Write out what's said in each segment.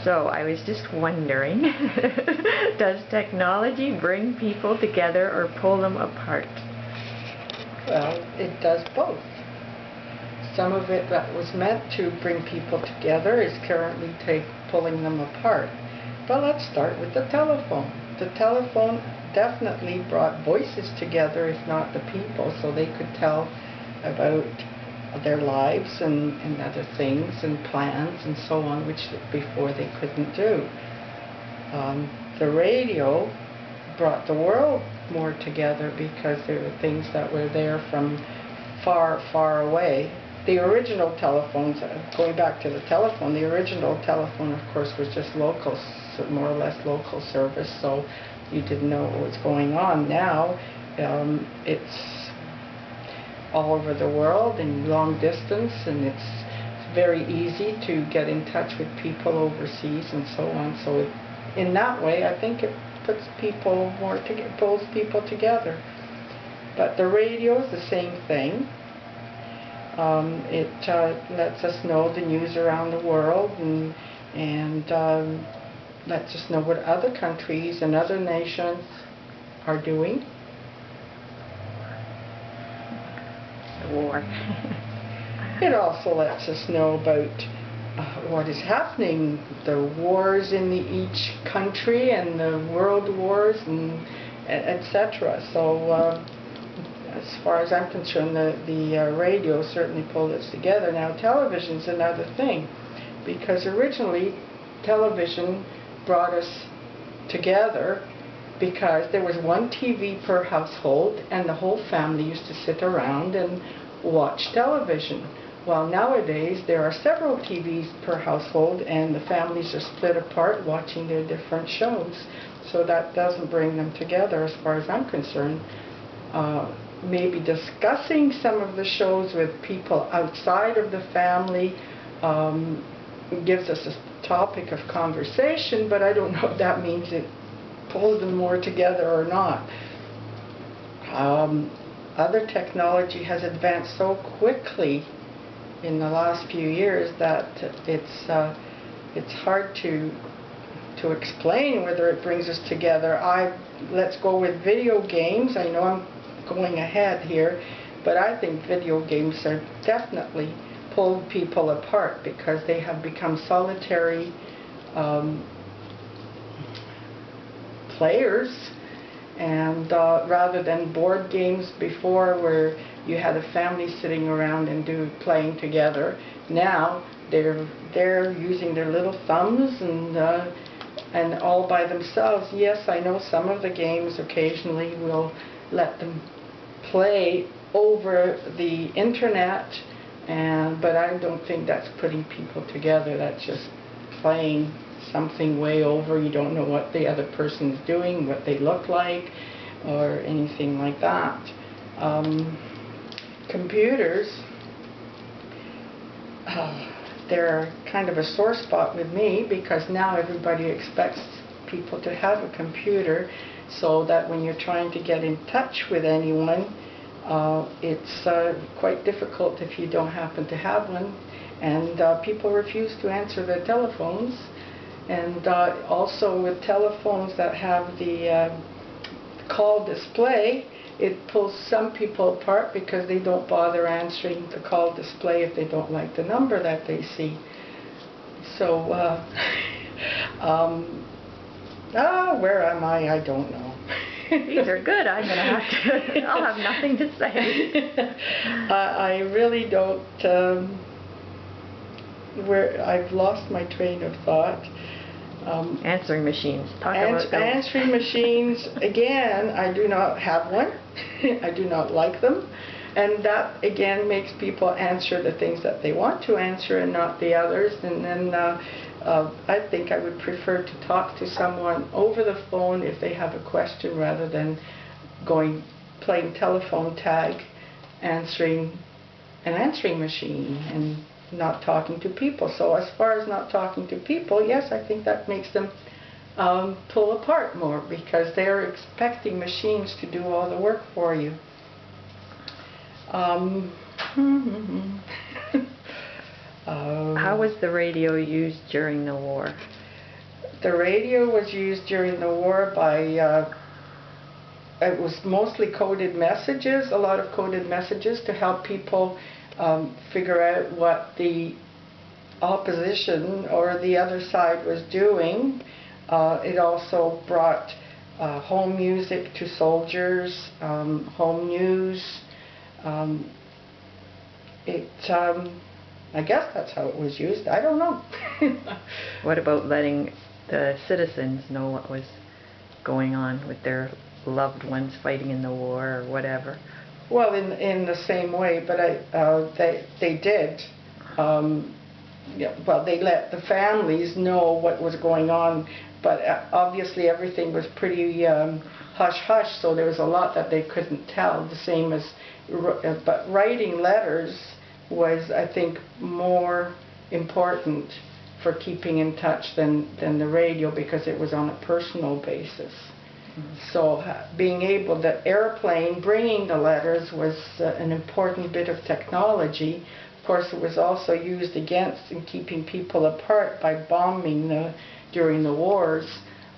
So I was just wondering, does technology bring people together or pull them apart? Well, it does both. Some of it that was meant to bring people together is currently pulling them apart. But let's start with the telephone. The telephone definitely brought voices together, if not the people, so they could tell about their lives and other things and plans and so on, which before they couldn't do. The radio brought the world more together because there were things that were there from far, far away. The original telephones, going back to the telephone, the original telephone, of course, was just local, more or less local service, so you didn't know what was going on. Now, it's all over the world in long distance, and it's very easy to get in touch with people overseas and so on. So in that way, I think it puts people pulls people together. But the radio is the same thing. It lets us know the news around the world and lets us know what other countries and other nations are doing. The war. It also lets us know about what is happening, the wars in each country and the world wars and etc. So as far as I'm concerned, the radio certainly pulled us together. Now television's another thing, because originally television brought us together because there was one TV per household and the whole family used to sit around and watch television. While nowadays there are several TVs per household and the families are split apart watching their different shows. So that doesn't bring them together as far as I'm concerned. Maybe discussing some of the shows with people outside of the family gives us a topic of conversation, but I don't know if that means it pulls them more together or not. Other technology has advanced so quickly in the last few years that it's hard to explain whether it brings us together. Let's go with video games. I know I'm going ahead here, but I think video games are definitely pulled people apart because they have become solitary players, and rather than board games before where you had a family sitting around and playing together, now they're using their little thumbs and all by themselves. Yes, I know some of the games occasionally will let them play over the internet, but I don't think that's putting people together. That's just playing something way over. You don't know what the other person's doing, what they look like, or anything like that. Computers, they're kind of a sore spot with me because now everybody expects people to have a computer, so that when you're trying to get in touch with anyone, it's quite difficult if you don't happen to have one, and people refuse to answer their telephones. And also with telephones that have the call display, it pulls some people apart because they don't bother answering the call display if they don't like the number that they see. So where am I? I don't know. These are good. I'm going to have to, I'll have nothing to say. I really don't, I've lost my train of thought. Answering machines. Answering machines, again, I do not have one. I do not like them. And that, again, makes people answer the things that they want to answer and not the others. And then I think I would prefer to talk to someone over the phone if they have a question rather than playing telephone tag, answering an answering machine and not talking to people. So as far as not talking to people, yes, I think that makes them pull apart more because they're expecting machines to do all the work for you. How was the radio used during the war? The radio was used during the war by, it was mostly coded messages, a lot of coded messages to help people figure out what the opposition or the other side was doing. It also brought home music to soldiers, home news. I guess that's how it was used. I don't know. What about letting the citizens know what was going on with their loved ones fighting in the war or whatever? Well, in the same way, but they did. Yeah, well, they let the families know what was going on, but obviously everything was pretty hush-hush, so there was a lot that they couldn't tell, the same as, but writing letters was, I think, more important for keeping in touch than the radio, because it was on a personal basis. So being able, the airplane bringing the letters was an important bit of technology. Of course, it was also used against in keeping people apart by bombing during the wars.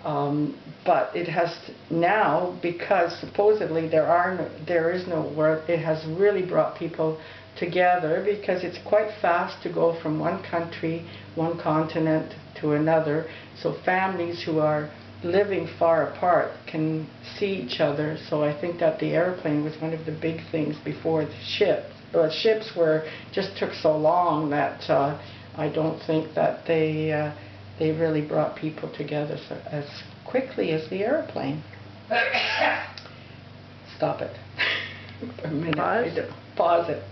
But it has now, because supposedly there is no war, it has really brought people together, because it's quite fast to go from one country, one continent to another. So families who are living far apart can see each other. So I think that the airplane was one of the big things before the ship. But ships just took so long that I don't think that they really brought people together as quickly as the airplane. Stop it. For a minute. Pause? Pause it.